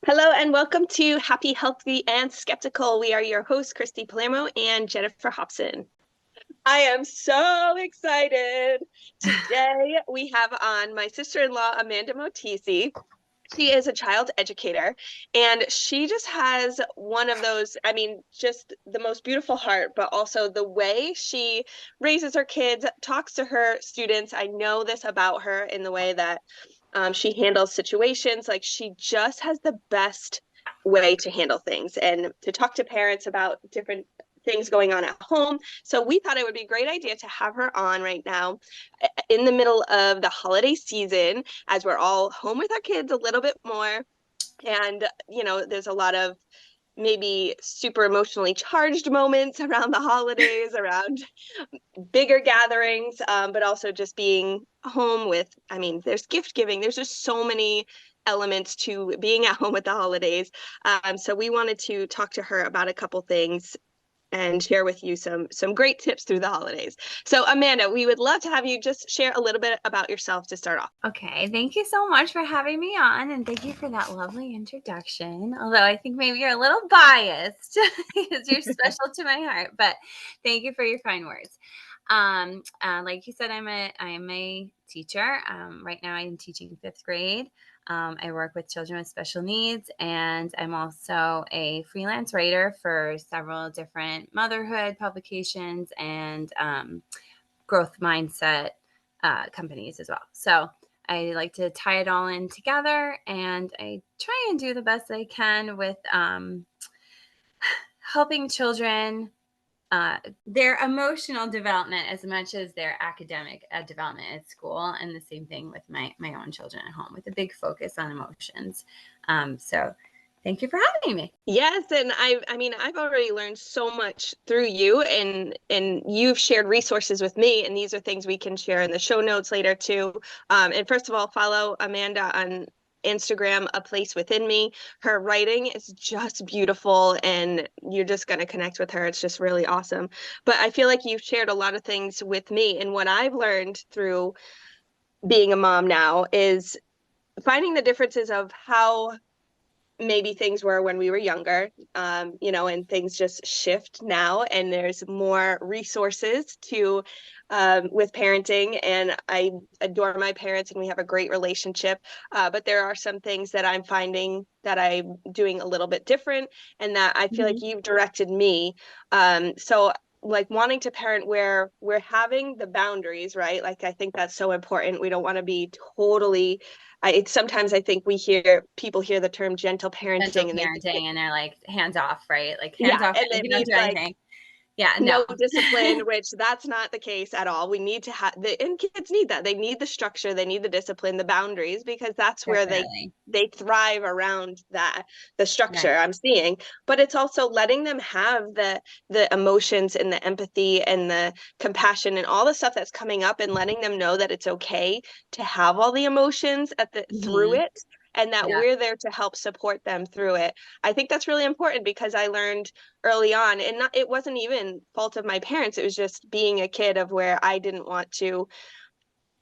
Hello and welcome to Happy, Healthy, and Skeptical. We are your hosts, Christy Palermo and Jennifer Hobson. I am so excited. Today we have on my sister-in-law, Amanda Motisi. She is a child educator and she just has one of those, just the most beautiful heart, but also the way she raises her kids, talks to her students. I know this about her in the way that she handles situations. Like she just has the best way to handle things and to talk to parents about different things going on at home. So we thought it would be a great idea to have her on right now in the middle of the holiday season as we're all home with our kids a little bit more. And, there's a lot of maybe super emotionally charged moments around the holidays, around bigger gatherings, but also just being home with, there's gift giving. There's just so many elements to being at home with the holidays. So we wanted to talk to her about a couple things and share with you some great tips through the holidays. So Amanda, we would love to have you just share a little bit about yourself to start off. Okay, thank you so much for having me on, and thank you for that lovely introduction. Although I think maybe you're a little biased because you're special to my heart, but thank you for your kind words. Like you said, I am a teacher. Right now, I'm teaching fifth grade. I work with children with special needs, and I'm also a freelance writer for several different motherhood publications and growth mindset companies as well. So I like to tie it all in together, and I try and do the best I can with helping children their emotional development as much as their academic development at school, and the same thing with my own children at home, with a big focus on emotions. So thank you for having me. Yes, and I've already learned so much through you, and you've shared resources with me, and these are things we can share in the show notes later too. And first of all, follow Amanda on Instagram, A Place Within Me. Her writing is just beautiful, and you're just going to connect with her. It's just really awesome. But I feel like you've shared a lot of things with me, and what I've learned through being a mom now is finding the differences of how maybe things were when we were younger, and things just shift now, and there's more resources to with parenting. And I adore my parents, and we have a great relationship. But there are some things that I'm finding that I'm doing a little bit different, and that I feel like Mhm. you've directed me. So like wanting to parent where we're having the boundaries, right? Like I think that's so important. We don't want to be totally sometimes I think people hear the term gentle Gentle parenting and they think parenting, and they're like hands off, right? Like hands yeah, off, and it you don't means do like anything. Yeah, no. no discipline, which that's not the case at all. We need to have and kids need that. They need the structure, they need the discipline, the boundaries, because that's where Definitely. they thrive around that, the structure Right. I'm seeing. But it's also letting them have the emotions and the empathy and the compassion and all the stuff that's coming up, and letting them know that it's okay to have all the emotions through Mhm. it, and that Yeah. we're there to help support them through it. I think that's really important because I learned early on, and it wasn't even fault of my parents. It was just being a kid of where I didn't want to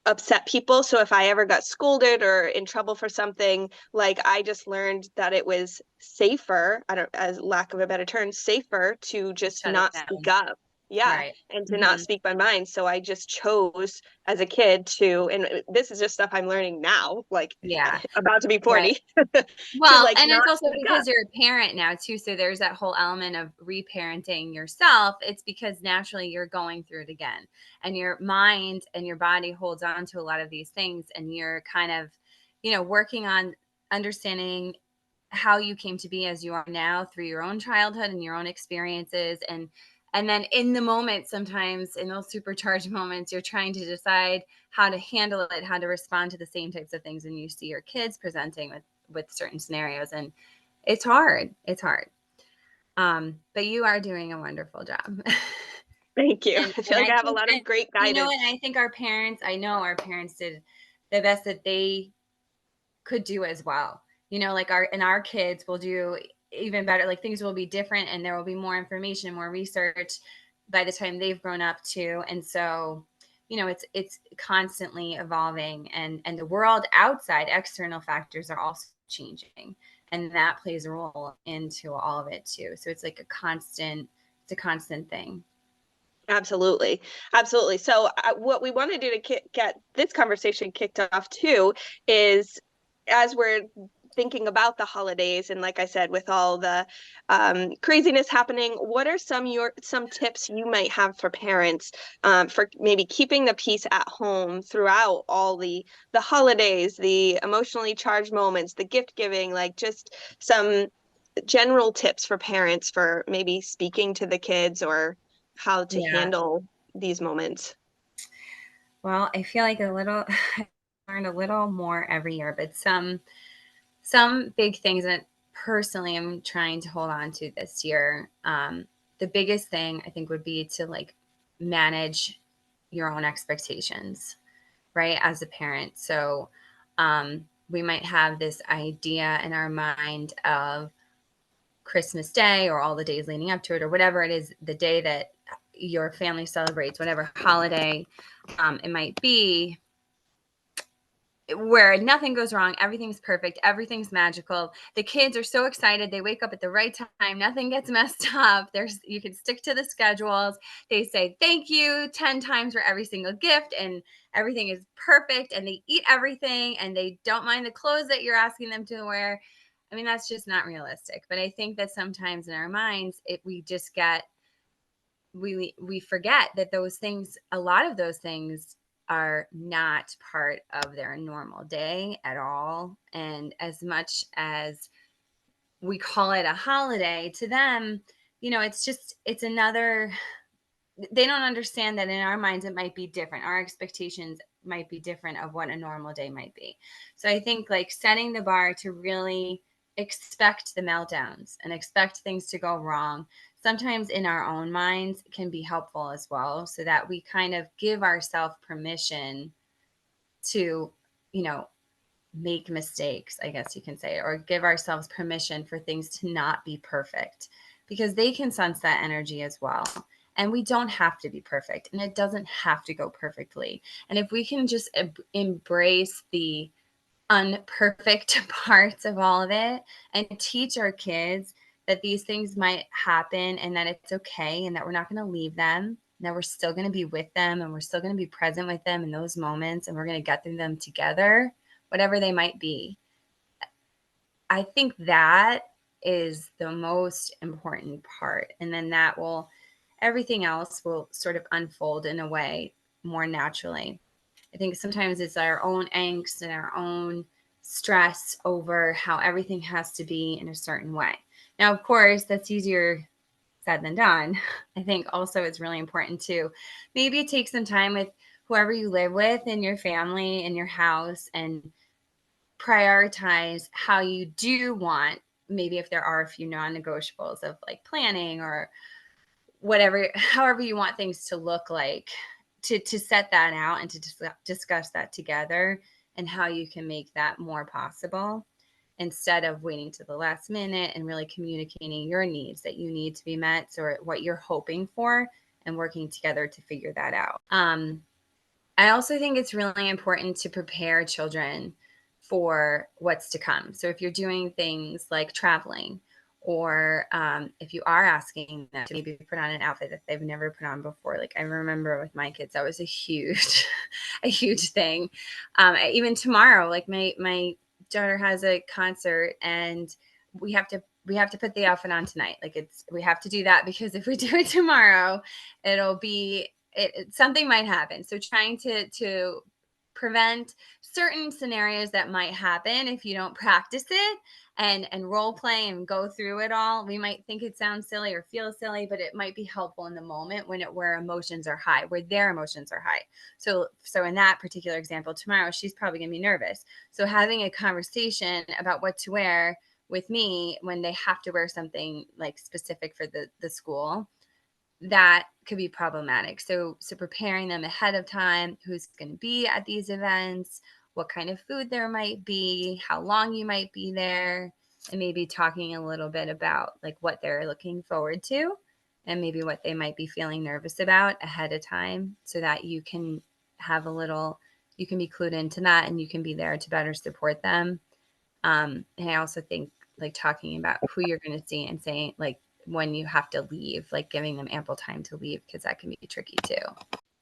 upset people. So if I ever got scolded or in trouble for something, like I just learned that it was safer, I don't, as lack of a better term, safer to just Shut it not speak down. up. Yeah, Right. and to not Mhm. speak my mind. So I just chose as a kid to, and this is just stuff I'm learning now, like Yeah. about to be Right. 40, to Well, like and it's not also speak up. because you're a parent now too, so there's that whole element of reparenting yourself. It's because naturally you're going through it again, and your mind and your body holds on to a lot of these things, and you're kind of, working on understanding how you came to be as you are now through your own childhood and your own experiences. And then in the moment, sometimes in those supercharged moments, you're trying to decide how to handle it, how to respond to the same types of things when you see your kids presenting with certain scenarios. And it's hard. But you are doing a wonderful job. Thank you. and I feel and like I I have a think, lot and of great you know what, guidance. I think our parents did the best that they could do as well. Like our kids will do even better. Like things will be different, and there will be more information, more research by the time they've grown up too. And so, it's constantly evolving, and the world outside external factors are also changing. And that plays a role into all of it too. So it's like it's a constant thing. Absolutely. Absolutely. So, what we want to do to get this conversation kicked off too is as we're thinking about the holidays, and like I said, with all the craziness happening, what are some tips you might have for parents for maybe keeping the peace at home throughout all the holidays, the emotionally charged moments, the gift giving, like just some general tips for parents for maybe speaking to the kids or how to Yeah. handle these moments. Well, I feel like I learned a little more every year, but some big things that personally I'm trying to hold on to this year. The biggest thing I think would be to like manage your own expectations, right? As a parent. So we might have this idea in our mind of Christmas Day or all the days leading up to it or whatever it is, the day that your family celebrates, whatever holiday it might be, where nothing goes wrong, everything's perfect, everything's magical. The kids are so excited, they wake up at the right time, nothing gets messed up. You can stick to the schedules. They say thank you 10 times for every single gift, and everything is perfect, and they eat everything, and they don't mind the clothes that you're asking them to wear. I mean, that's just not realistic. But I think that sometimes in our minds, we just get we forget that those things, a lot of those things are not part of their normal day at all. And as much as we call it a holiday, to them, it's another, they don't understand that in our minds it might be different. Our expectations might be different of what a normal day might be. So I think like setting the bar to really expect the meltdowns and expect things to go wrong sometimes in our own minds can be helpful as well, so that we kind of give ourselves permission to, you know, make mistakes, I guess you can say, or give ourselves permission for things to not be perfect, because they can sense that energy as well. And we don't have to be perfect, and it doesn't have to go perfectly. And if we can just embrace the unperfect parts of all of it and teach our kids that these things might happen and that it's okay and that we're not going to leave them, that we're still going to be with them and we're still going to be present with them in those moments, and we're going to get through them together, whatever they might be. I think that is the most important part. And then everything else will sort of unfold in a way more naturally. I think sometimes it's our own angst and our own stress over how everything has to be in a certain way. Now, of course, that's easier said than done. I think also it's really important to maybe take some time with whoever you live with in your family, in your house, and prioritize how you do want, maybe if there are a few non-negotiables of like planning or whatever, however you want things to look like, to set that out and to discuss that together, and how you can make that more possible, instead of waiting to the last minute and really communicating your needs that you need to be met or what you're hoping for, and working together to figure that out. I also think it's really important to prepare children for what's to come. So if you're doing things like traveling, or if you are asking them to maybe put on an outfit that they've never put on before, like I remember with my kids, that was a huge, a huge thing. Even tomorrow, like my daughter has a concert, and we have to put the outfit on tonight. Like we have to do that, because if we do it tomorrow, it'll be something might happen. So trying to prevent certain scenarios that might happen if you don't practice it and role play and go through it all. We might think it sounds silly or feel silly, but it might be helpful in the moment where emotions are high, where their emotions are high. So in that particular example, tomorrow she's probably gonna be nervous. So having a conversation about what to wear with me when they have to wear something like specific for the school, that could be problematic. So preparing them ahead of time, who's going to be at these events, what kind of food there might be, how long you might be there, and maybe talking a little bit about like what they're looking forward to and maybe what they might be feeling nervous about ahead of time, so that you can be clued into that and you can be there to better support them. And I also think like talking about who you're going to see and saying like when you have to leave, like giving them ample time to leave, because that can be tricky too.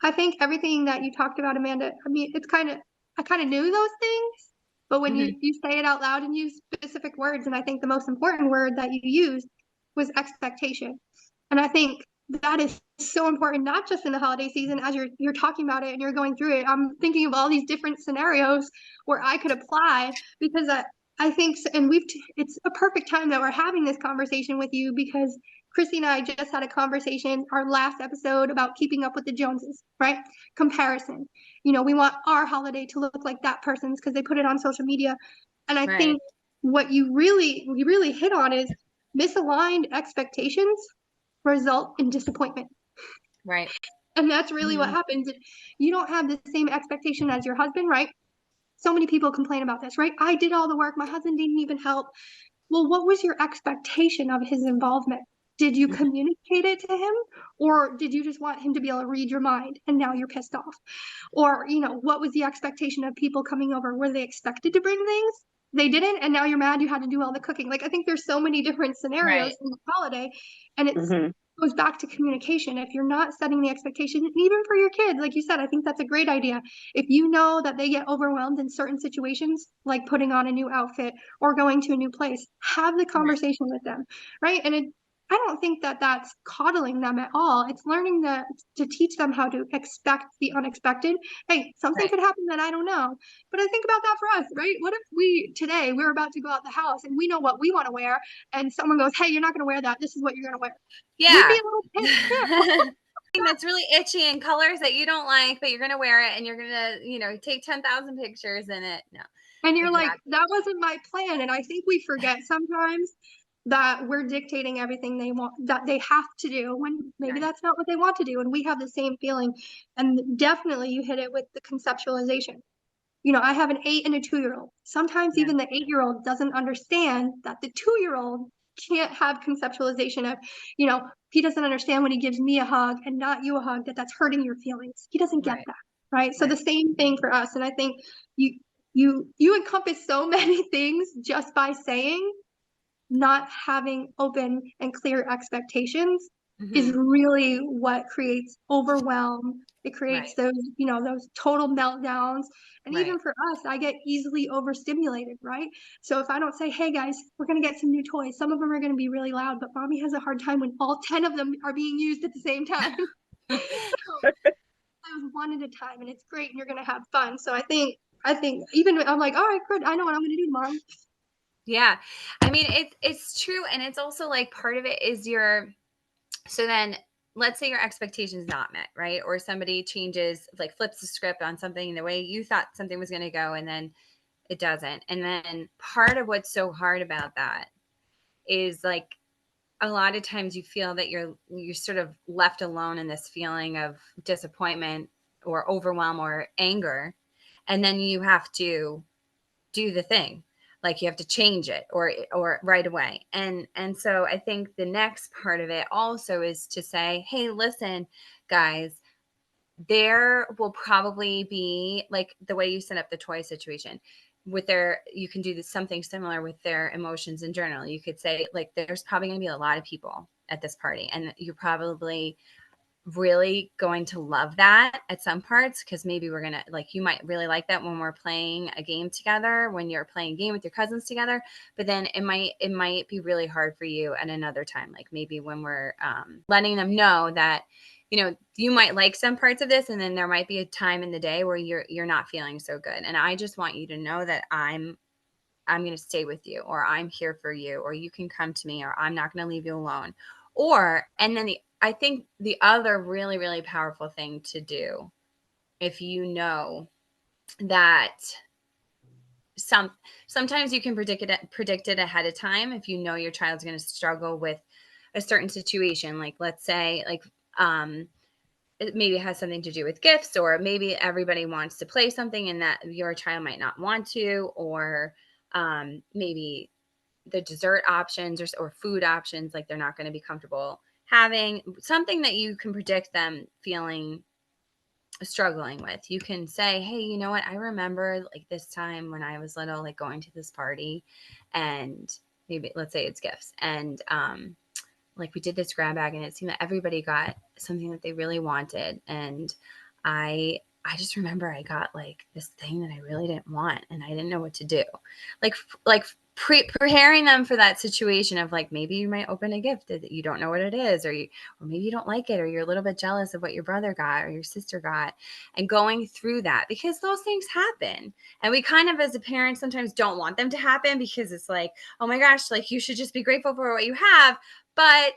I think everything that you talked about, Amanda, I mean, I kind of knew those things, but when you say it out loud and use specific words, and I think the most important word that you used was expectation. And I think that is so important, not just in the holiday season, as you're talking about it and you're going through it. I'm thinking of all these different scenarios where I could apply, because I think, and it's a perfect time that we're having this conversation with you, because Christy and I just had a conversation, our last episode, about keeping up with the Joneses, right? Comparison. We want our holiday to look like that person's because they put it on social media. And I think what you really hit on is misaligned expectations result in disappointment. Right. And that's really what happens. You don't have the same expectation as your husband, right? So many people complain about this, right? I did all the work. My husband didn't even help. Well, what was your expectation of his involvement? Did you communicate it to him, or did you just want him to be able to read your mind and now you're pissed off? Or, what was the expectation of people coming over? Were they expected to bring things? They didn't, and now you're mad you had to do all the cooking. Like, I think there's so many different scenarios in the holiday, and it goes back to communication. If you're not setting the expectation, even for your kids, like you said, I think that's a great idea. If you know that they get overwhelmed in certain situations, like putting on a new outfit or going to a new place, have the conversation with them, right? And I don't think that that's coddling them at all. It's learning to teach them how to expect the unexpected. Hey, something could happen that I don't know. But I think about that for us, right? What if today we're about to go out the house and we know what we want to wear, and someone goes, hey, you're not going to wear that. This is what you're going to wear. Yeah. We'd be a little pissed too. That's really itchy and colors that you don't like, but you're going to wear it and you're going to, take 10,000 pictures in it. No. And you're like, that wasn't my plan. And I think we forget sometimes that we're dictating everything they want, that they have to do, when maybe that's not what they want to do. And we have the same feeling. And definitely you hit it with the conceptualization. I have an 8 and a 2-year-old. Sometimes even the 8-year-old doesn't understand that the 2-year-old can't have conceptualization of, he doesn't understand when he gives me a hug and not you a hug, that's hurting your feelings. He doesn't get that, right? So the same thing for us. And I think you encompass so many things just by saying, not having open and clear expectations is really what creates overwhelm. It creates those total meltdowns. And even for us, I get easily overstimulated, right? So if I don't say, hey guys, we're going to get some new toys, some of them are going to be really loud, but mommy has a hard time when all 10 of them are being used at the same time. So I was one at a time, and it's great, and you're going to have fun. So I think even I'm like, all right, good, I know what I'm going to do tomorrow. Yeah. I mean, it's true. And it's also like part of it is so then let's say your expectations not met, right? Or somebody changes, like flips the script on something the way you thought something was going to go, and then it doesn't. And then part of what's so hard about that is like a lot of times you feel that you're sort of left alone in this feeling of disappointment or overwhelm or anger. And then you have to do the thing, like you have to change it or right away. And so I think the next part of it also is to say, hey, listen, guys, there will probably be, like the way you set up the toy situation with you can do something similar with their emotions in general. You could say, like, there's probably going to be a lot of people at this party, and you're probably really going to love that at some parts, because maybe we're gonna, like, you might really like that when we're playing a game together, when you're playing a game with your cousins together, but then it might be really hard for you at another time, like maybe when we're letting them know that you might like some parts of this, and then there might be a time in the day where you're not feeling so good, and I just want you to know that I'm going to stay with you, or I'm here for you, or you can come to me, or I'm not going to leave you alone. And then I think the other really, really powerful thing to do, if you know that sometimes you can predict it ahead of time, if you know your child's going to struggle with a certain situation, like let's say, like it maybe has something to do with gifts, or maybe everybody wants to play something and that your child might not want to, or maybe the dessert options or food options, like they're not going to be comfortable having something that you can predict them struggling with. You can say, hey, you know what? I remember like this time when I was little, like going to this party, and maybe let's say it's gifts, and like we did this grab bag, and it seemed that everybody got something that they really wanted, and I just remember I got like this thing that I really didn't want, and I didn't know what to do. Like preparing them for that situation of like, maybe you might open a gift that you don't know what it is, or maybe you don't like it, or you're a little bit jealous of what your brother got or your sister got, and going through that, because those things happen. And we kind of, as a parent, sometimes don't want them to happen, because it's like, oh my gosh, like you should just be grateful for what you have. But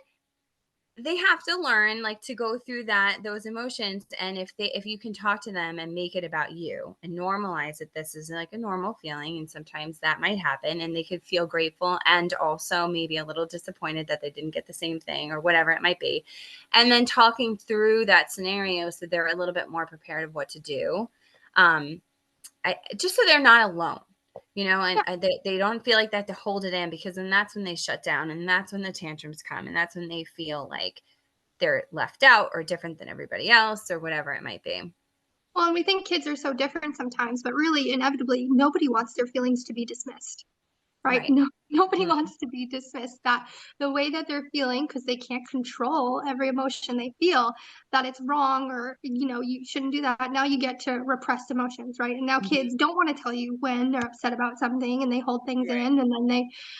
they have to learn like to go through those emotions, and if you can talk to them and make it about you and normalize that this is like a normal feeling, and sometimes that might happen, and they could feel grateful and also maybe a little disappointed that they didn't get the same thing or whatever it might be, and then talking through that scenario so they're a little bit more prepared of what to do, just so they're not alone, and they don't feel like they have to hold it in, because then that's when they shut down, and that's when the tantrums come, and that's when they feel like they're left out or different than everybody else or whatever it might be. Well, and we think kids are so different sometimes, but really, inevitably, nobody wants their feelings to be dismissed. Right? Right. No, nobody Mhm. wants to be dismissed. That the way that they're feeling, because they can't control every emotion they feel, that it's wrong, or you shouldn't do that. Now you get to repressed emotions, right? And now Mhm. kids don't want to tell you when they're upset about something, and they hold things Right. in, and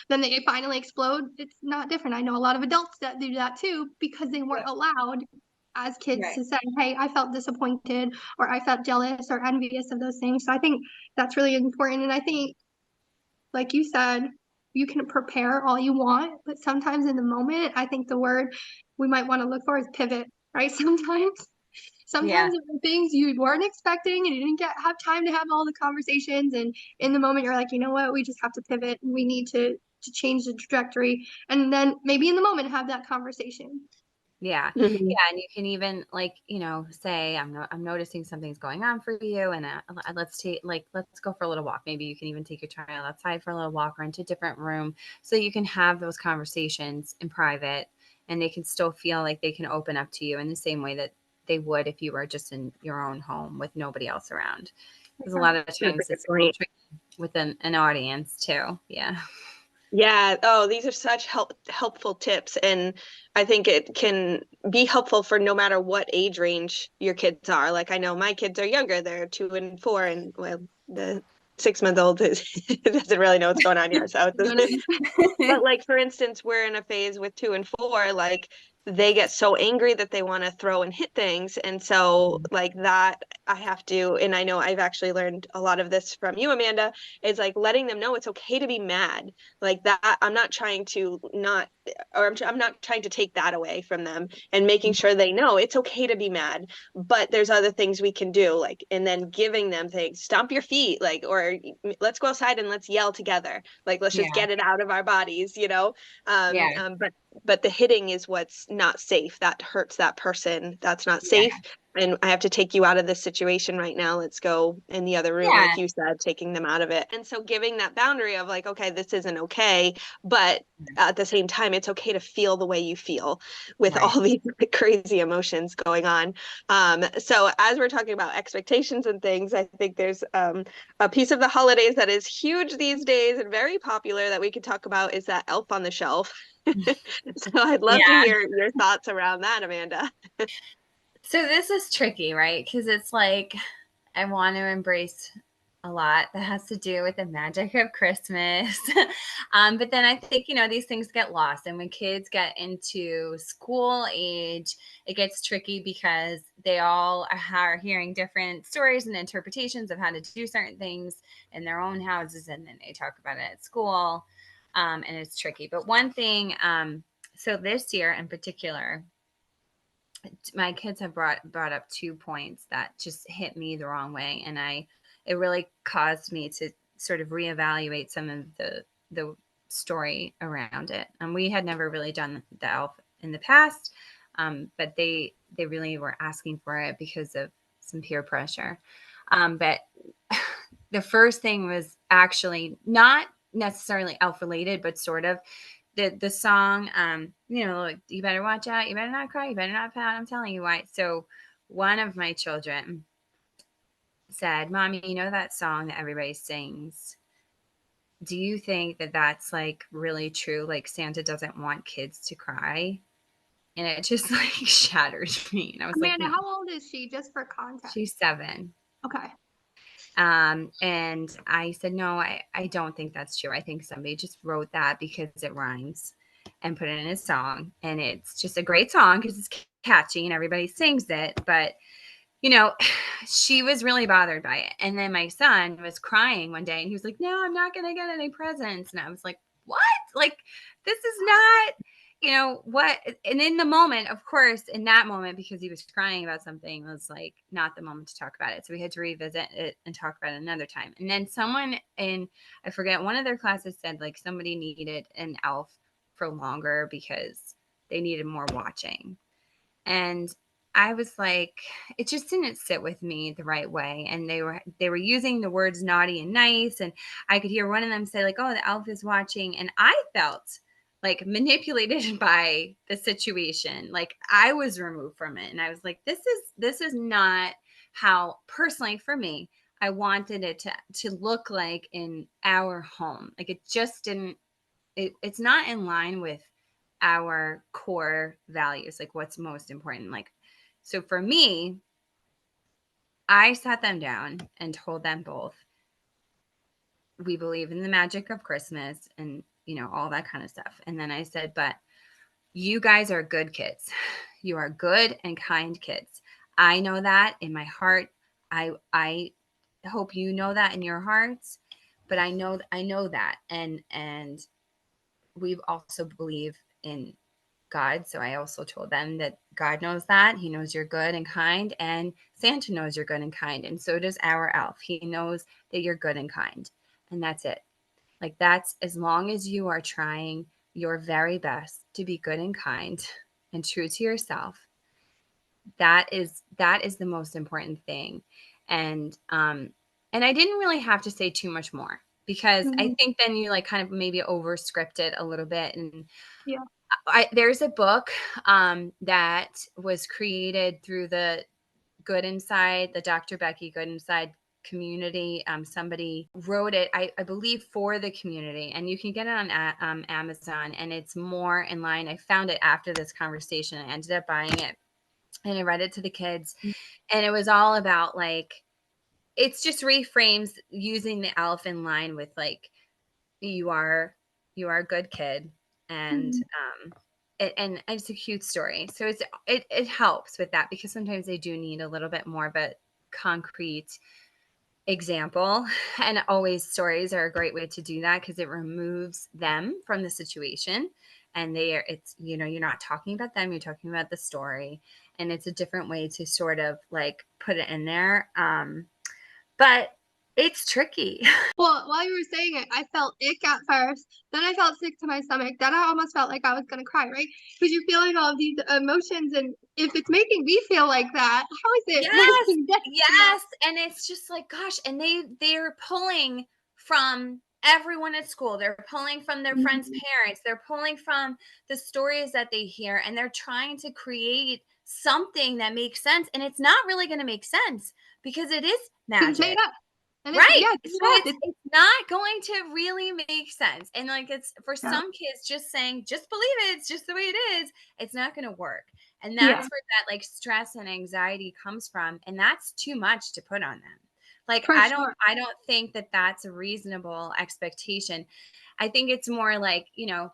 then they finally explode. It's not different. I know a lot of adults that do that too, because they weren't Yep. allowed as kids Right. to say, hey, I felt disappointed, or I felt jealous or envious of those things. So I think that's really important. And I think, like you said, you can prepare all you want, but sometimes in the moment, I think the word we might want to look for is pivot, right? Yeah. Sometimes there are things you weren't expecting, and you didn't have time to have all the conversations. And in the moment, you're like, you know what? We just have to pivot, and we need to change the trajectory. And then maybe in the moment, have that conversation. Yeah. Mhm. Yeah. And you can even like, say, I'm noticing something's going on for you. And let's go for a little walk. Maybe you can even take your child outside for a little walk or into a different room, so you can have those conversations in private, and they can still feel like they can open up to you in the same way that they would if you were just in your own home with nobody else around. Because a lot of the That's a times good it's a little point. tricky with an audience too. Yeah. Yeah. Oh, these are such helpful tips. And I think it can be helpful for no matter what age range your kids are. Like I know my kids are younger, they're 2 and 4, and well, the 6 month old is doesn't really know what's going on yet. So No, it's, but like for instance, we're in a phase with 2 and 4, like they get so angry that they want to throw and hit things. And so like that I have to, and I know I've actually learned a lot of this from you, Amanda, is like letting them know it's okay to be mad. Like that, I'm not trying to not, or I'm not trying to take that away from them, and making sure they know it's okay to be mad, but there's other things we can do, like, and then giving them things, stomp your feet, like, or let's go outside and let's yell together, like let's just Yeah. get it out of our bodies. Yeah. But the hitting is what's not safe. That hurts that person. That's not Yeah. safe. And I have to take you out of this situation right now. Let's go in the other room, Yeah. like you said, taking them out of it. And so giving that boundary of like, okay, this isn't okay, but at the same time, it's okay to feel the way you feel with Right. all these crazy emotions going on. So as we're talking about expectations and things, I think there's a piece of the holidays that is huge these days and very popular that we could talk about is that Elf on the Shelf. So I'd love to Yeah. hear your thoughts around that, Amanda. So this is tricky, right? Because it's like I want to embrace a lot that has to do with the magic of Christmas. But then I think, these things get lost. And when kids get into school age, it gets tricky because they all are hearing different stories and interpretations of how to do certain things in their own houses. And then they talk about it at school. And it's tricky. But one thing, so this year in particular, my kids have brought up 2 points that just hit me the wrong way, and it really caused me to sort of reevaluate some of the story around it. And we had never really done the elf in the past, but they really were asking for it because of some peer pressure. But the first thing was actually not necessarily elf related, but sort of the song, like, you better watch out, you better not cry, you better not pout, I'm telling you why. So one of my children said, Mommy, you know that song that everybody sings, do you think that that's like really true? Like Santa doesn't want kids to cry? And it just like shattered me. And I was like, Amanda, no, how old is she, just for context? she's 7. Okay. And I said, no, I don't think that's true. I think somebody just wrote that because it rhymes and put it in a song. And it's just a great song because it's catchy and everybody sings it. But, you know, she was really bothered by it. And then my son was crying one day and he was like, no, I'm not going to get any presents. And I was like, what? Like, this is not, you know, what? And in the moment, of course, in that moment, because he was crying about something, was like not the moment to talk about it. So we had to revisit it and talk about it another time. And then someone in, I forget, one of their classes said like somebody needed an elf for longer because they needed more watching. And I was like, it just didn't sit with me the right way. And they were using the words naughty and nice. And I could hear one of them say, like, oh, the elf is watching. And I felt like manipulated by the situation. Like I was removed from it. And I was like, this is not how personally for me, I wanted it to look like in our home. Like it just didn't, it's not in line with our core values, like what's most important. Like, so for me, I sat them down and told them both, we believe in the magic of Christmas and, you know, all that kind of stuff. And then I said, but you guys are good kids. You are good and kind kids. I know that in my heart. I hope you know that in your hearts, but I know that. And we also believe in God. So I also told them that God knows that. He knows you're good and kind, and Santa knows you're good and kind. And so does our elf. He knows that you're good and kind. And that's it. Like that's as long as you are trying your very best to be good and kind and true to yourself, that is the most important thing. And I didn't really have to say too much more because I Mhm. think then you like kind of maybe over script it a little bit. And Yeah. there's a book that was created through the Good Inside, the Dr. Becky Good Inside community. Somebody wrote it, I believe, for the community, and you can get it on Amazon. And it's more in line. I found it after this conversation. I ended up buying it, and I read it to the kids, and it was all about like it's just reframes using the elf in line with like you are a good kid and Mhm. and it's a cute story. So it helps with that because sometimes they do need a little bit more of a concrete example. And always stories are a great way to do that because it removes them from the situation. And it's, you know, you're not talking about them, you're talking about the story. And it's a different way to sort of like put it in there. But it's tricky. Well, while you were saying it, I felt ick at first. Then I felt sick to my stomach. Then I almost felt like I was gonna cry, right? Because you're feeling all of these emotions, and if it's making me feel like that, how is it Yes, making them feel? yes, and it's just like, gosh, and they're pulling from everyone at school. They're pulling from their friends' Mhm. parents. They're pulling from the stories that they hear, and they're trying to create something that makes sense. And it's not really going to make sense because it is Because it's made magic. up, and it's Right. yeah, it's So made up. it's not going to really make sense. And like it's for Yeah, some kids just saying, just believe it, it's just the way it is, it's not going to work. And yeah, that's where that like stress and anxiety comes from, and that's too much to put on them. Like for sure. I don't think that that's a reasonable expectation. I think it's more like, you know,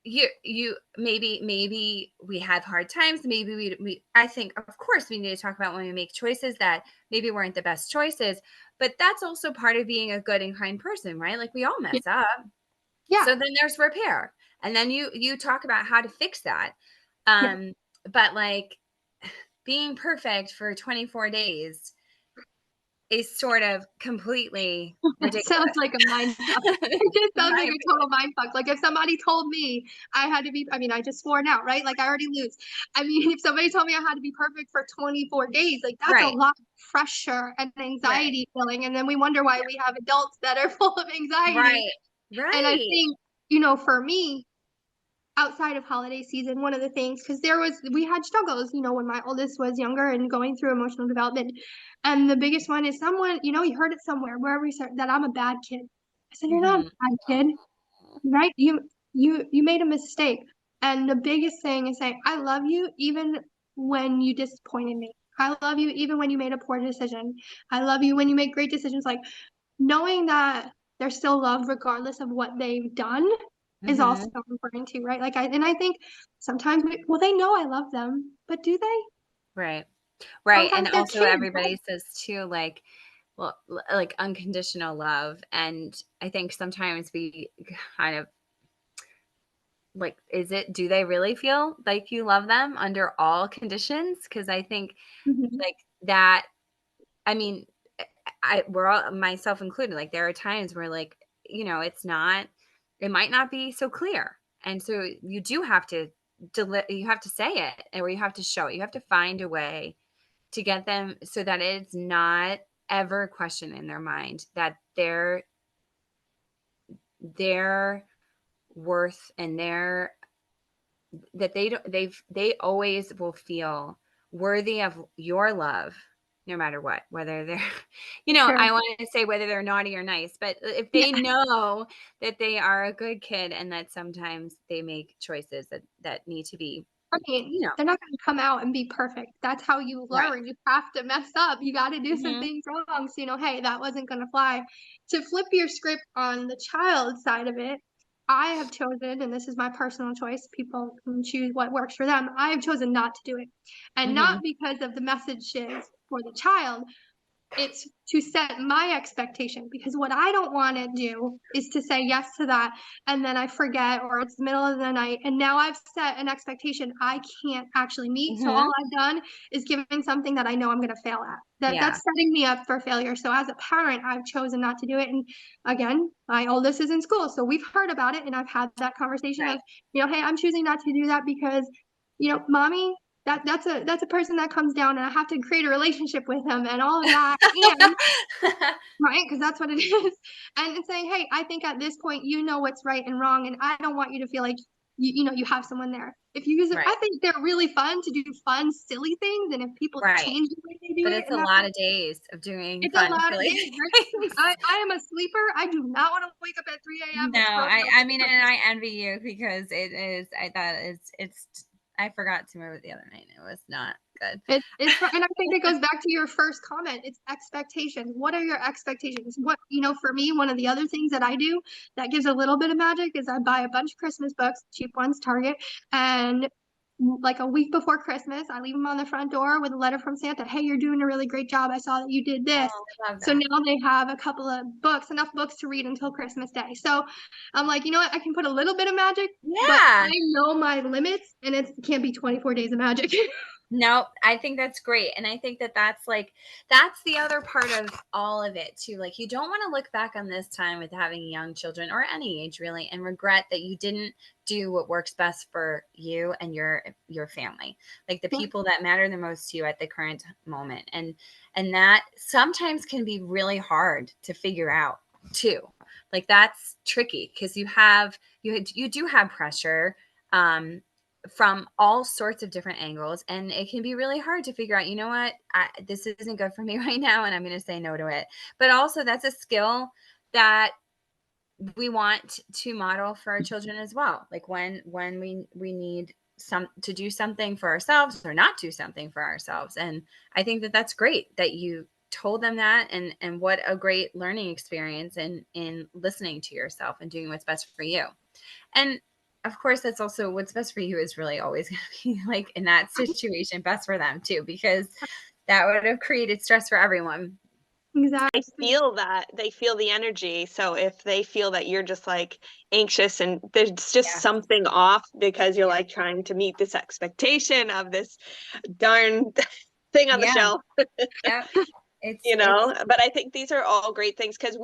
you maybe we have hard times, maybe we I think of course we need to talk about when we make choices that maybe weren't the best choices, but that's also part of being a good and kind person, right? Like we all Yeah, mess up. yeah, So then there's repair, and then you talk about how to fix that. yeah. um but like being perfect for 24 days is sort of completely It ridiculous. sounds like a mind fuck. It just In sounds my like a opinion. total mind fuck. Like if somebody told me I had to be, I mean, I just swore now, right? Like I already lose. I mean, if somebody told me I had to be perfect for 24 days, like that's a Right, lot of pressure and right, anxiety feeling. And then we wonder why yeah, we have adults that are full of anxiety. right, And I right. think, for me, outside of holiday season, one of the things, because we had struggles, when my oldest was younger and going through emotional development. And the biggest one is someone, you heard it somewhere, wherever we start, that I'm a bad kid. I said, you're not a bad kid, right? You made a mistake. And the biggest thing is saying, I love you even when you disappointed me. I love you even when you made a poor decision. I love you when you make great decisions. Like knowing that they're still loved regardless of what they've done is also important too, right? Like I think sometimes well, they know I love them, but do they? Right. Right. And Sometimes they're also kids, everybody right? says too, like, well, like unconditional love. And I think sometimes we kind of like, do they really feel like you love them under all conditions? Because I think Mhm. like that, I mean, we're all, myself included, like there are times where like, it might not be so clear. And so you do have to, you have to say it, or you have to show it. You have to find a way to get them so that it's not ever a question in their mind that their worth and that they always will feel worthy of your love no matter what, whether they're Sure. I want to say whether they're naughty or nice, but if Yeah. they know that they are a good kid and that sometimes they make choices that need to be, I mean, they're not going to come out and be perfect. That's how you right. learn. You have to mess up. You got to do some Hmm. things wrong. So, hey, that wasn't going to fly. To flip your script on the child side of it, I have chosen, and this is my personal choice, people can choose what works for them. I have chosen not to do it. And Hmm. not because of the messages for the child, it's to set my expectation, because what I don't want to do is to say yes to that and then I forget, or it's the middle of the night and now I've set an expectation I can't actually meet. So Hmm. all I've done is giving something that I know I'm going to fail at. That's Yeah. setting me up for failure. So as a parent, I've chosen not to do it. And again, my oldest is in school, so we've heard about it and I've had that conversation of, Right. hey, I'm choosing not to do that because, mommy, that's a person that comes down and I have to create a relationship with him and all of that. And right, because that's what it is. And it's saying, hey, I think at this point you know what's right and wrong, and I don't want you to feel like you have someone there. If you use it, I Right. think they're really fun to do fun, silly things, and if people Right. change the way they do But it, it's and a that's lot of days of doing it's a fun, lot of silly days, right? things. I am a sleeper. I do not want to wake up at 3 a.m. No, and scroll down I mean, and Facebook. I envy you because it is, I forgot to move it the other night. It was not good. And I think it goes back to your first comment. It's expectations. What are your expectations? What, for me, one of the other things that I do that gives a little bit of magic is I buy a bunch of Christmas books, cheap ones, Target, and like a week before Christmas, I leave them on the front door with a letter from Santa. Hey, you're doing a really great job. I saw that you did this. Oh, I love So that. now they have a couple of books, enough books to read until Christmas Day. So I'm like, you know what? I can put a little bit of magic, but Yeah. I know my limits and it can't be 24 days of magic. No, I think that's great. And I think that that's the other part of all of it too. Like you don't want to look back on this time with having young children or any age really and regret that you didn't do what works best for you and your family. Like the people that matter the most to you at the current moment. And that sometimes can be really hard to figure out too. Like that's tricky because you do have pressure. From all sorts of different angles, and it can be really hard to figure out, you know what, this isn't good for me right now and I'm going to say no to it. But also that's a skill that we want to model for our children as well. Like when we need some to do something for ourselves or not do something for ourselves. And I think that that's great that you told them that, and what a great learning experience in listening to yourself and doing what's best for you. And of course, that's also what's best for you is really always going to be like in that situation, best for them too, because that would have created stress for everyone. I Exactly. feel that they feel the energy. So if they feel that you're just like anxious and there's just Yeah. something off because you're Yeah. like trying to meet this expectation of this darn thing on the Yeah. shelf, Yeah. It's but I think these are all great things because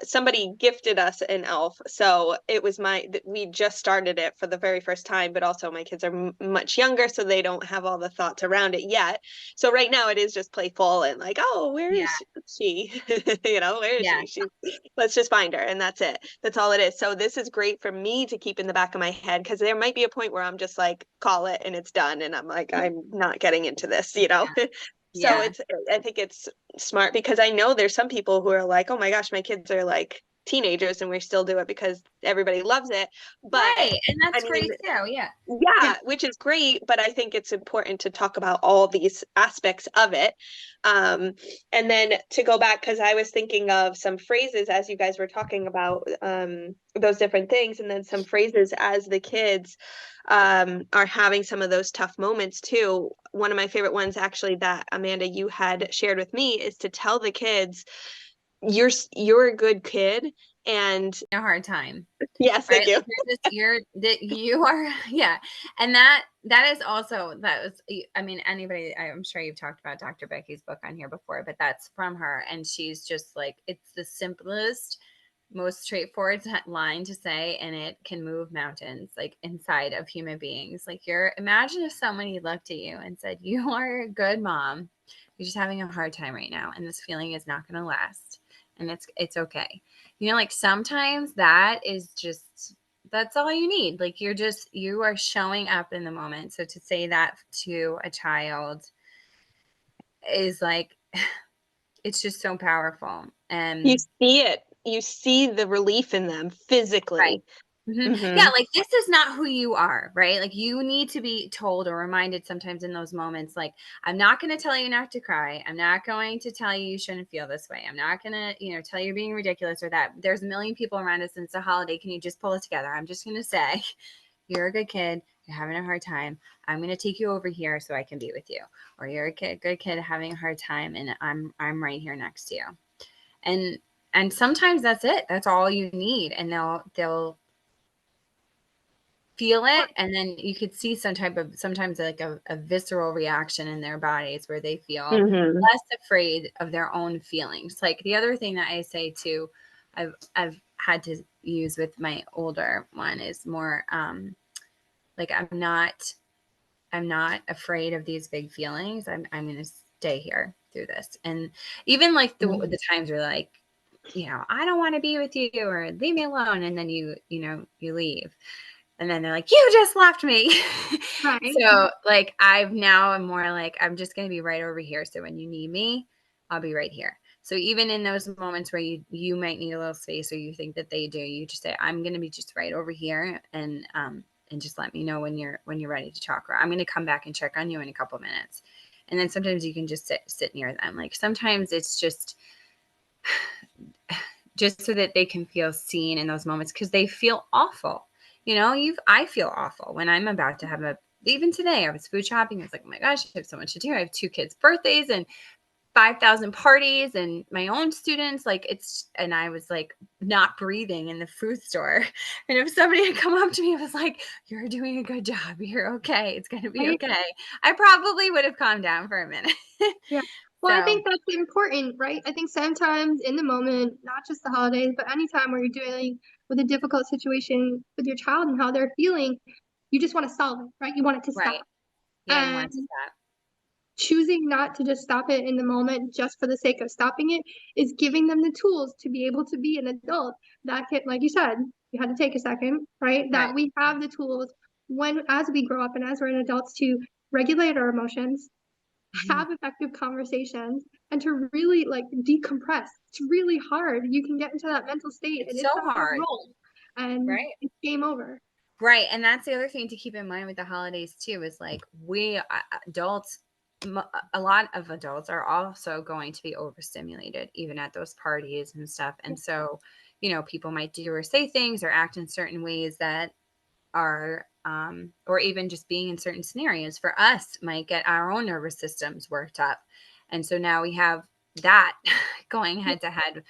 somebody gifted us an elf. So it was we just started it for the very first time, but also my kids are much younger, so they don't have all the thoughts around it yet. So right now it is just playful and like, oh, where yeah. is she? Where is Yeah. she? Let's just find her. And that's it. That's all it is. So this is great for me to keep in the back of my head because there might be a point where I'm just like, call it and it's done. And I'm like, I'm not getting into this. So Yeah. I think it's smart because I know there's some people who are like, oh my gosh, my kids are like teenagers, and we still do it because everybody loves it. But Right. And I that's mean, great too. Yeah. Yeah. which is great, but I think it's important to talk about all these aspects of it. And then to go back, because I was thinking of some phrases as you guys were talking about those different things, and then some phrases as the kids are having some of those tough moments too. One of my favorite ones, actually, that Amanda, you had shared with me, is to tell the kids, you're a good kid, and A hard time. yes, thank Right? you. Like you are, yeah. And that is also, that was, I mean, anybody, I'm sure you've talked about Dr. Becky's book on here before, but that's from her. And she's just like, it's the simplest, most straightforward line to say, and it can move mountains, like inside of human beings. Like, imagine if somebody looked at you and said, you are a good mom, you're just having a hard time right now, and this feeling is not going to last, and it's okay. Like sometimes that is just, that's all you need. Like you are showing up in the moment. So to say that to a child is like, it's just so powerful. You And see it. You see the relief in them right. physically. Yeah, Mm-hmm. like this is not who you are, right? Like you need to be told or reminded sometimes in those moments, like, I'm not going to tell you not to cry. I'm not going to tell you shouldn't feel this way. I'm not going to, tell you you're being ridiculous or that there's a million people around us and it's a holiday. Can you just pull it together? I'm just going to say, you're a good kid. You're having a hard time. I'm going to take you over here so I can be with you. Or you're a good kid having a hard time, and I'm right here next to you. And sometimes that's it. That's all you need. And they'll feel it, and then you could see sometimes like a visceral reaction in their bodies where they feel Mm-hmm. less afraid of their own feelings. Like the other thing that I say too, I've had to use with my older one is more like, I'm not afraid of these big feelings. I'm going to stay here through this. And even like the times where like, I don't want to be with you, or leave me alone, and then you leave. And then they're like, you just left me. Right. So like, I'm more like, I'm just going to be right over here. So when you need me, I'll be right here. So even in those moments where you might need a little space, or you think that they do, you just say, I'm going to be just right over here. And just let me know when you're ready to talk, or I'm going to come back and check on you in a couple minutes. And then sometimes you can just sit near them. Like sometimes it's just so that they can feel seen in those moments, because they feel awful. I feel awful when I'm about to have even today, I was food shopping. I was like, oh my gosh, I have so much to do. I have 2 kids' birthdays and 5,000 parties and my own students. And I was like not breathing in the food store. And if somebody had come up to me and was like, you're doing a good job, you're okay, it's going to be Right. okay, I probably would have calmed down for a minute. Yeah. Well, I So, think that's important, right? I think sometimes in the moment, not just the holidays, but anytime where you're dealing with a difficult situation with your child and how they're feeling, you just want to solve it, right? You want it to right. stop. Yeah, you And want to stop. choosing not to just stop it in the moment just for the sake of stopping it is giving them the tools to be able to be an adult that can, like you said, you had to take a second, right? That Right. we have the tools as we grow up and as we're adults to regulate our emotions, Mhm. have effective conversations, and to really like decompress. It's really hard. You can get into that mental state and It's so it's on a hard. roll and Right. it's game over. Right. And that's the other thing to keep in mind with the holidays too, is like we adults, a lot of adults are also going to be overstimulated even at those parties and stuff. And so, people might do or say things or act in certain ways that are, or even just being in certain scenarios for us might get our own nervous systems worked up. And so now we have that going head to head.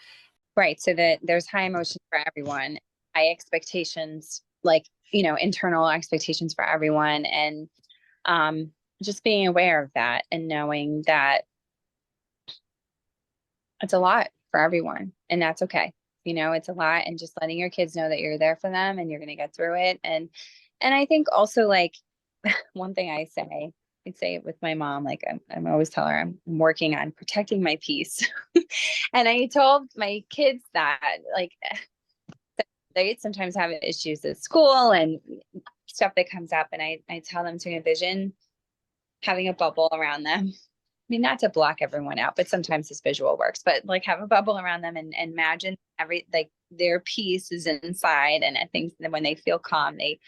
Right. So that there's high emotion for everyone, high expectations, like, internal expectations for everyone. And just being aware of that and knowing that it's a lot for everyone, and that's okay. It's a lot, and just letting your kids know that you're there for them and you're going to get through it. And I think also, like, one thing I say it with my mom, like I'm always tell her I'm working on protecting my peace. And I told my kids that, like, they sometimes have issues at school and stuff that comes up. And I tell them to envision having a bubble around them. I mean, not to block everyone out, but sometimes this visual works, but like have a bubble around them and imagine like their peace is inside. And I think that when they feel calm, they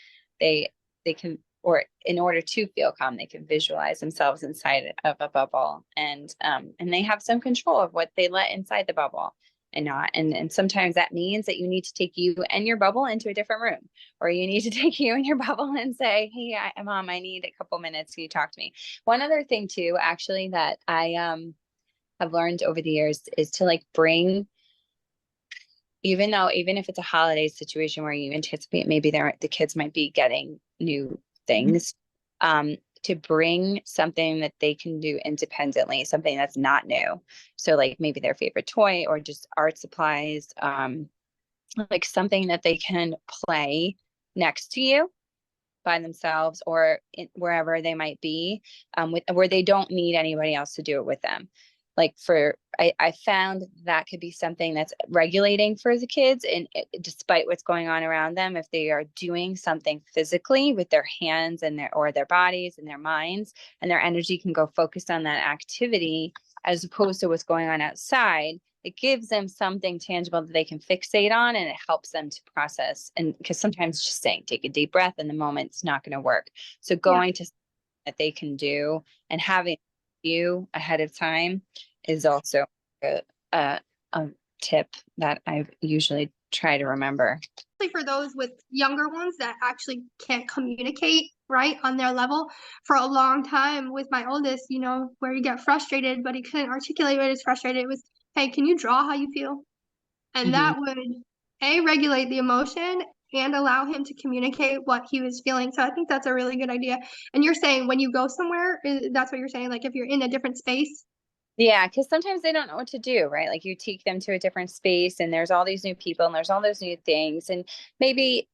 can, or in order to feel calm, they can visualize themselves inside of a bubble, and they have some control of what they let inside the bubble and not. And sometimes that means that you need to take you and your bubble into a different room, or you need to take you and your bubble and say, hey, Mom, I need a couple minutes. Can you talk to me? One other thing too, actually, that I have learned over the years is to like bring, even if it's a holiday situation where you anticipate maybe the kids might be getting new things, to bring something that they can do independently, something that's not new. So like maybe their favorite toy or just art supplies, like something that they can play next to you by themselves, or wherever they might be, where they don't need anybody else to do it with them. Like I found that could be something that's regulating for the kids, and despite what's going on around them, if they are doing something physically with their hands and their bodies and their minds, and their energy can go focused on that activity as opposed to what's going on outside, it gives them something tangible that they can fixate on, and it helps them to process. And because sometimes just saying, take a deep breath in the moment, it's not going to work. So going to that they can do, and having you ahead of time is also a tip that I usually try to remember. For those with younger ones that actually can't communicate right on their level, for a long time with my oldest, where he got frustrated but he couldn't articulate what is frustrated, it was, hey, can you draw how you feel? And that would regulate the emotion and allow him to communicate what he was feeling. So I think that's a really good idea. And you're saying when you go somewhere, that's what you're saying, like if you're in a different space? Yeah, because sometimes they don't know what to do, right? Like you take them to a different space and there's all these new people and there's all those new things. And maybe,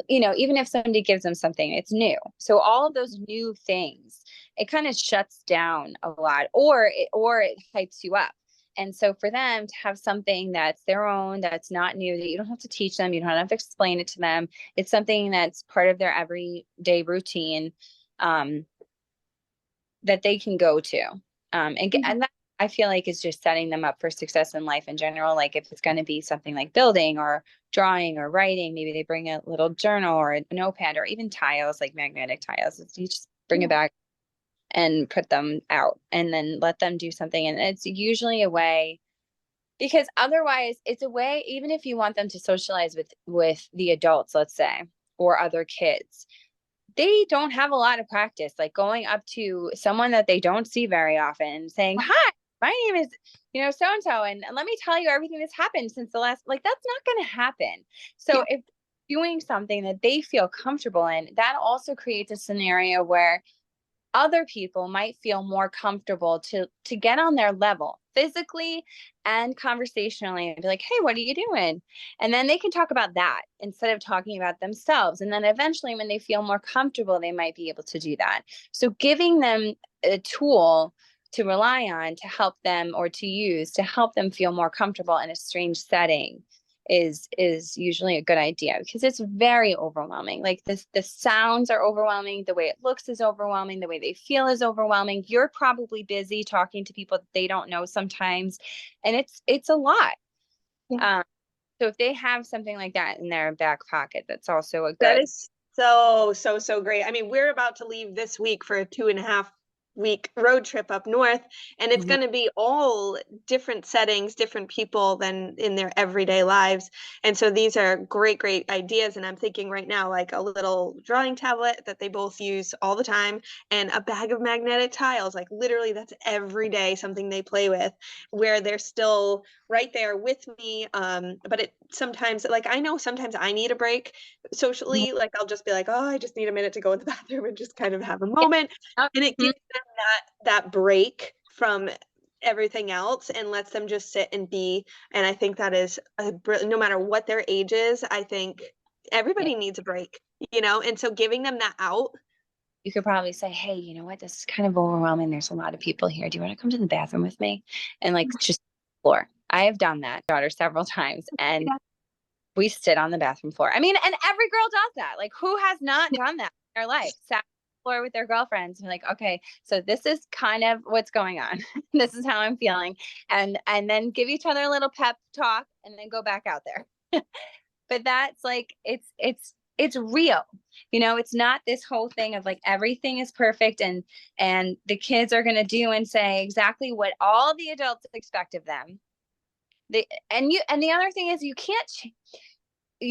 even if somebody gives them something, it's new. So all of those new things, it kind of shuts down a lot, or it hypes you up. And so for them to have something that's their own, that's not new, that you don't have to teach them, you don't have to explain it to them. It's something that's part of their everyday routine, that they can go to. And that, I feel like, is just setting them up for success in life in general. Like if it's going to be something like building or drawing or writing, maybe they bring a little journal or a notepad, or even tiles, like magnetic tiles. You just bring it back and put them out, and then let them do something. And it's usually a way, because otherwise it's a way, even if you want them to socialize with the adults, let's say, or other kids, they don't have a lot of practice, like going up to someone that they don't see very often and saying, hi, my name is, so-and-so, and let me tell you everything that's happened since the last, like, that's not going to happen. So if doing something that they feel comfortable in, that also creates a scenario where other people might feel more comfortable to get on their level physically and conversationally, and be like, hey, what are you doing? And then they can talk about that instead of talking about themselves. And then eventually when they feel more comfortable, they might be able to do that. So giving them a tool to rely on to help them, or to use to help them feel more comfortable in a strange setting, is usually a good idea, because it's very overwhelming. Like the sounds are overwhelming, the way it looks is overwhelming, the way they feel is overwhelming. You're probably busy talking to people that they don't know sometimes, and it's a lot. So if they have something like that in their back pocket, that's also a good. That is so great. I mean, we're about to leave this week for a 2.5-week road trip up north, and it's going to be all different settings, different people than in their everyday lives. And so these are great ideas. And I'm thinking right now, like a little drawing tablet that they both use all the time, and a bag of magnetic tiles, like literally that's every day something they play with, where they're still right there with me. But it sometimes, like, I know sometimes I need a break socially. Like I'll just be like, oh, I just need a minute to go in the bathroom and just kind of have a moment. And it gives them that break from everything else and lets them just sit and be. And I think that is no matter what their age is, I think everybody needs a break, and so giving them that out. You could probably say, hey, you know what, this is kind of overwhelming, there's a lot of people here, do you want to come to the bathroom with me? And like just floor. I have done that, daughter, several times, and we sit on the bathroom floor. I mean, and every girl does that. Like, who has not done that in their life? Sat floor with their girlfriends and like, okay, so this is kind of what's going on. This is how I'm feeling. And then give each other a little pep talk and then go back out there. But that's like, it's real. It's not this whole thing of like everything is perfect and the kids are going to do and say exactly what all the adults expect of them. And the other thing is you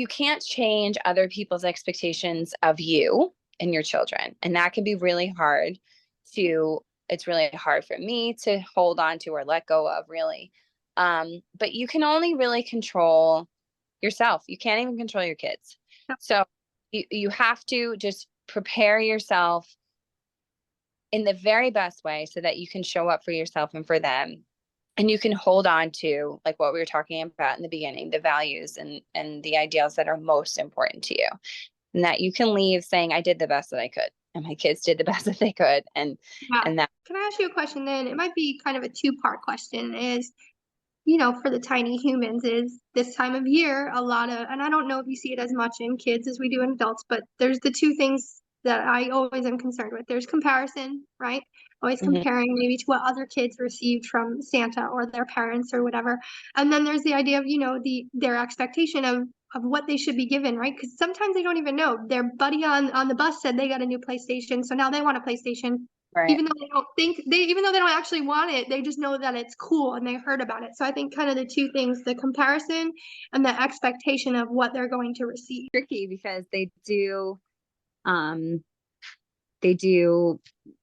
can't change other people's expectations of you and your children. And that can be really hard it's really hard for me to hold on to or let go of, really. But you can only really control yourself. You can't even control your kids. So you have to just prepare yourself in the very best way so that you can show up for yourself and for them. And you can hold on to, like what we were talking about in the beginning, the values and the ideals that are most important to you. And that you can leave saying, I did the best that I could. And my kids did the best that they could. And that. Can I ask you a question then? It might be kind of a two-part question is, for the tiny humans is this time of year, a lot of, and I don't know if you see it as much in kids as we do in adults, but there's the two things that I always am concerned with. There's comparison, right? Always comparing maybe to what other kids received from Santa or their parents or whatever. And then there's the idea of, their expectation of what they should be given, right? Because sometimes they don't even know. Their buddy on the bus said they got a new PlayStation, so now they want a PlayStation. Right. Even though they don't actually want it, they just know that it's cool and they heard about it. So I think kind of the two things, the comparison and the expectation of what they're going to receive. Tricky because they do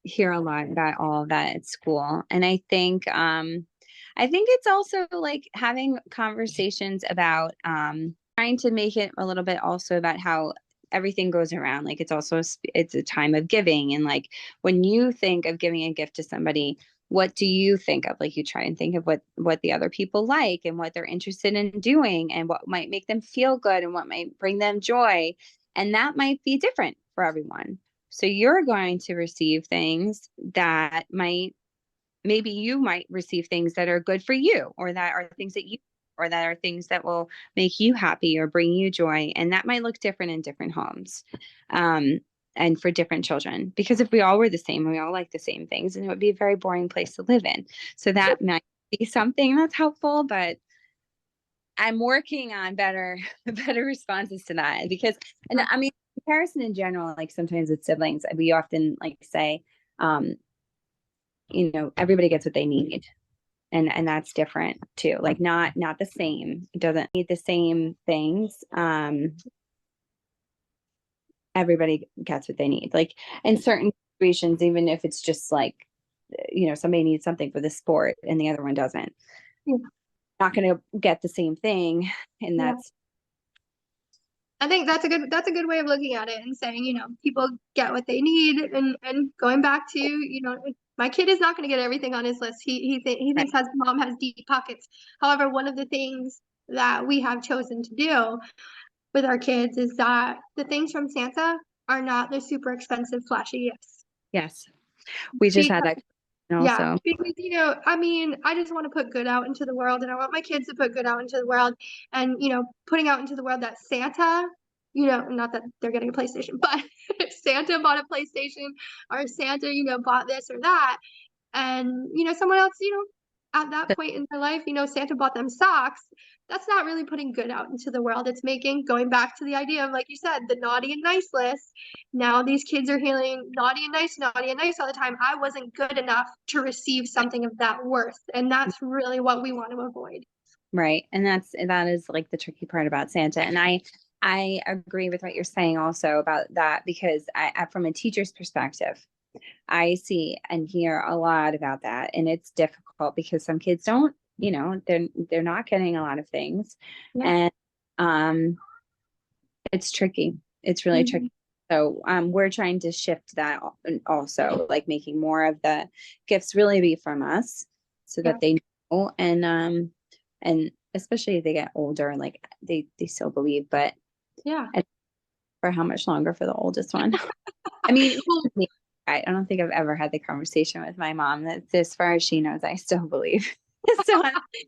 hear a lot about all of that at school. And I think it's also like having conversations about trying to make it a little bit also about how everything goes around. Like it's a time of giving. And like when you think of giving a gift to somebody, what do you think of? Like you try and think of what the other people like and what they're interested in doing and what might make them feel good and what might bring them joy. And that might be different for everyone. So you're going to receive things that maybe you might receive things that are good for you or that are things that will make you happy or bring you joy. And that might look different in different homes and for different children. Because if we all were the same, we all like the same things, and it would be a very boring place to live in. So that might be something that's helpful, but I'm working on better responses to that because, and I mean, comparison in general, like sometimes with siblings, we often like say, everybody gets what they need. And that's different too. Like not the same. It doesn't need the same things. Everybody gets what they need. Like in certain situations, even if it's just like, somebody needs something for the sport and the other one doesn't. Yeah. Not going to get the same thing. And that's. I think that's a good way of looking at it and saying, people get what they need and going back to, my kid is not going to get everything on his list. He thinks his mom has deep pockets. However, one of the things that we have chosen to do with our kids is that the things from Santa are not the super expensive, flashy gifts. Yes. We just had that also. Yeah, because, I just want to put good out into the world and I want my kids to put good out into the world and, putting out into the world that Santa, not that they're getting a PlayStation, but Santa bought a PlayStation or Santa, bought this or that. And, someone else, at that point in their life, Santa bought them socks. That's not really putting good out into the world. It's going back to the idea of, like you said, the naughty and nice list. Now these kids are hearing naughty and nice all the time. I wasn't good enough to receive something of that worth. And that's really what we want to avoid. Right. And that is like the tricky part about Santa. And I agree with what you're saying also about that, because from a teacher's perspective, I see and hear a lot about that. And it's difficult because some kids don't, they're not getting a lot of things. Yeah. And it's tricky. It's really tricky. So we're trying to shift that also, like making more of the gifts really be from us so that they know and especially as they get older, like they still believe, but for how much longer for the oldest one? I mean, I don't think I've ever had the conversation with my mom that as far as she knows, I still believe. So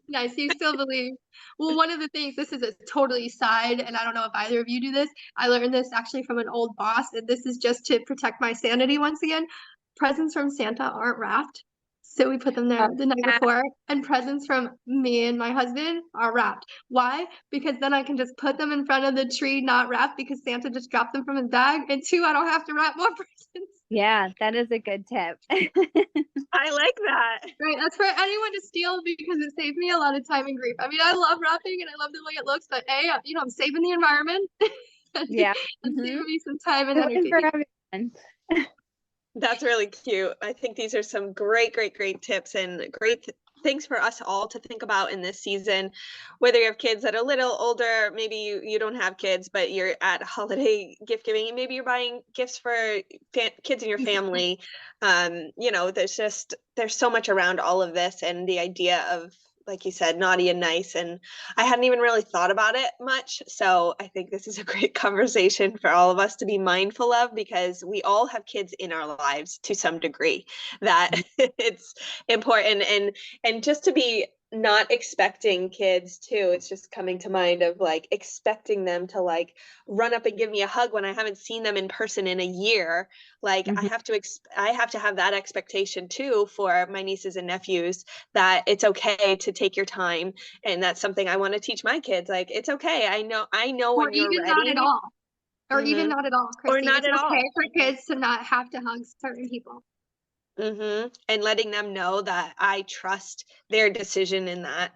Nice. You still believe. Well, one of the things, this is a totally side, and I don't know if either of you do this. I learned this actually from an old boss, and this is just to protect my sanity once again. Presents from Santa aren't wrapped. So we put them there the night before, and presents from me and my husband are wrapped. Why? Because then I can just put them in front of the tree, not wrapped, because Santa just dropped them from his bag. And two, I don't have to wrap more presents. yeah, that is a good tip. I like that. Right, that's for anyone to steal because it saves me a lot of time and grief. I mean, I love wrapping and I love the way it looks, but I'm saving the environment Yeah. and Mhm. saving me some time and Good one energy. for everyone. That's really cute. I think these are some great, great, great tips and great things for us all to think about in this season. Whether you have kids that are a little older, maybe you don't have kids, but you're at holiday gift giving, and maybe you're buying gifts for kids in your family. There's so much around all of this, and the idea of, like you said, naughty and nice. And I hadn't even really thought about it much. So I think this is a great conversation for all of us to be mindful of, because we all have kids in our lives to some degree, that it's important. And just to be not expecting kids too, it's just coming to mind of like expecting them to like run up and give me a hug when I haven't seen them in person in a year. Like I Mhm. have to have that expectation too for my nieces and nephews, that it's okay to take your time. And that's something I want to teach my kids. Like, it's okay. I know Or when you're even not at ready. all. Or even Hmm. not at all, Or Christy. not It's at okay all. for kids to not have to hug certain people. And letting them know that I trust their decision in that.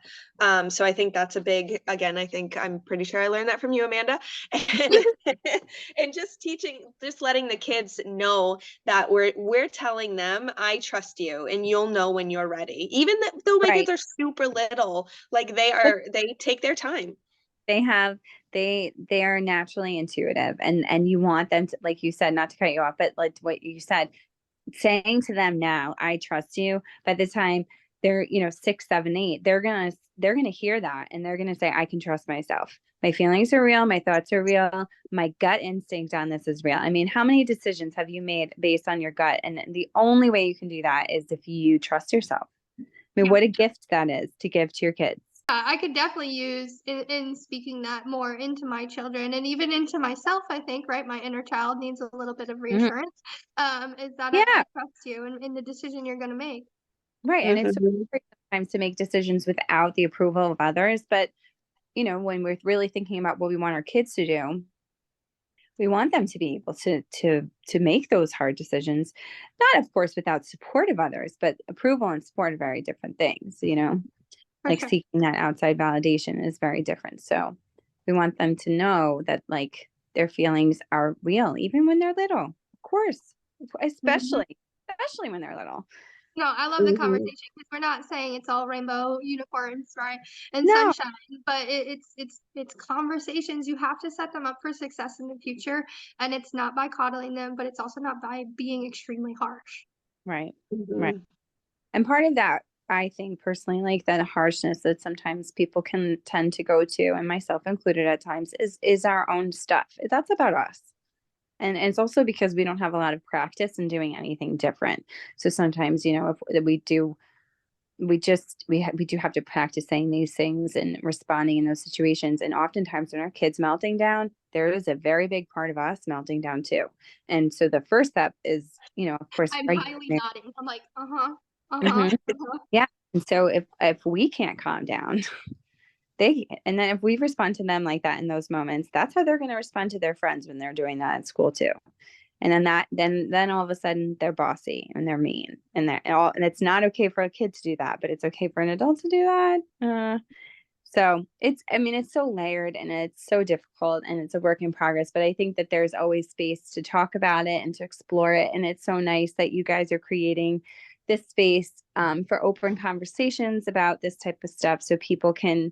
So I think that's a big, again, I'm pretty sure I learned that from you, Amanda. And, and just letting the kids know that we're telling them, I trust you and you'll know when you're ready. Even though my Right. kids are super little, like they take their time. They have they are naturally intuitive, and you want them to, like you said, not to cut you off, but like what you said, saying to them now, I trust you. By the time they're, 6, 7, 8, they're gonna hear that, and they're gonna say, I can trust myself. My feelings are real, my thoughts are real, my gut instinct on this is real. I mean, how many decisions have you made based on your gut? And the only way you can do that is if you trust yourself. I mean, Yeah. what a gift that is to give to your kids. I could definitely use in speaking that more into my children and even into myself, I think, right? My inner child needs a little bit of Mhm. reassurance. Is that I Yeah, trust you in the decision you're going to make. right. And it's so Mhm. hard sometimes to make decisions without the approval of others. But, when we're really thinking about what we want our kids to do, we want them to be able to make those hard decisions, not of course without support of others, but approval and support are very different things. For Like sure. seeking that outside validation is very different. So we want them to know that like their feelings are real, even when they're little, of course, Mhm. especially when they're little. No, I love the Mhm. conversation because we're not saying it's all rainbow unicorns, right? And No, sunshine, but it's conversations. You have to set them up for success in the future, and it's not by coddling them, but it's also not by being extremely harsh. right, right. Mhm. And part of that, I think personally, like that harshness that sometimes people can tend to go to, and myself included at times, is our own stuff. That's about us. And it's also because we don't have a lot of practice in doing anything different. So sometimes, if we do, we do have to practice saying these things and responding in those situations. And oftentimes when our kids melting down, there is a very big part of us melting down too. And so the first step is, of course, I'm highly regulating. nodding. I'm like, uh-huh, uh-huh, Mhm. uh-huh. Yeah. And so if we can't calm down, and then if we respond to them like that in those moments, that's how they're going to respond to their friends when they're doing that at school too. And then all of a sudden they're bossy and they're mean, and it's not okay for a kid to do that, but it's okay for an adult to do that. So I mean, it's so layered and it's so difficult and it's a work in progress, but I think that there's always space to talk about it and to explore it. And it's so nice that you guys are creating this space for open conversations about this type of stuff so people can,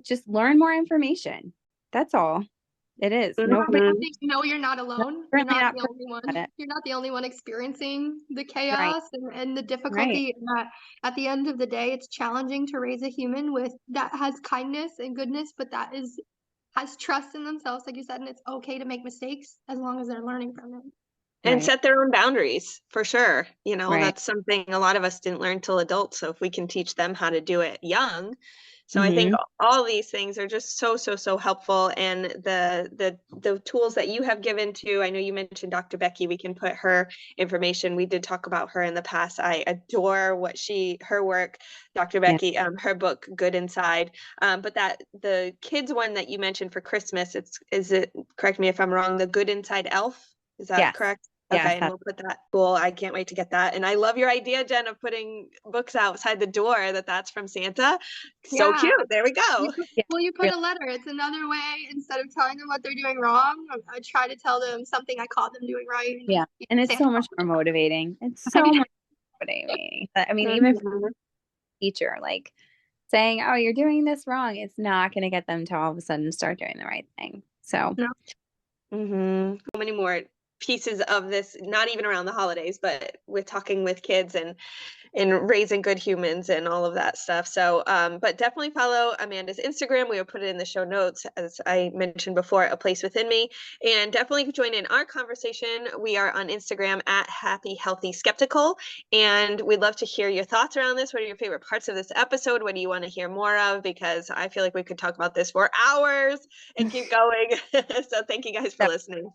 just learn more information. That's all it is. No, But I Mhm. think you're not alone. You're certainly not not the perfect only at one. it. You're not the only one experiencing the Right, chaos and the right. difficulty. And that at the end of the day, it's challenging to raise a human with that has kindness and goodness, but that has trust in themselves, like you said, and it's okay to make mistakes as long as they're learning from them. And Right. set their own boundaries for sure. Right. That's something a lot of us didn't learn till adults. So if we can teach them how to do it young. So I think Mm-hmm. all these things are just so, so, so helpful. And the tools that you have given to, I know you mentioned Dr. Becky, we can put her information. We did talk about her in the past. I adore her work, Dr. Yeah. Becky, her book, Good Inside. But that the kids one that you mentioned for Christmas, correct me if I'm wrong, the Good Inside Elf? Is that Yes. correct? Yes. Okay, and we'll put that. Cool. I can't wait to get that. And I love your idea, Jen, of putting books outside the door that's from Santa. So Yeah. cute. There we go. Yeah. You put a letter. It's another way, instead of telling them what they're doing wrong, I try to tell them something I caught them doing right. Yeah. And it's Santa so much more motivating. It's so Yeah. much motivating. I mean, even if Mhm. teacher, like saying, "Oh, you're doing this wrong," it's not going to get them to all of a sudden start doing the right thing. So, No. So many more pieces of this, not even around the holidays, but with talking with kids and raising good humans and all of that stuff. So, but definitely follow Amanda's Instagram. We will put it in the show notes, as I mentioned before, A Place Within Me. And definitely join in our conversation. We are on Instagram at Happy Healthy Skeptical. And we'd love to hear your thoughts around this. What are your favorite parts of this episode? What do you want to hear more of? Because I feel like we could talk about this for hours and keep going. So thank you guys for listening.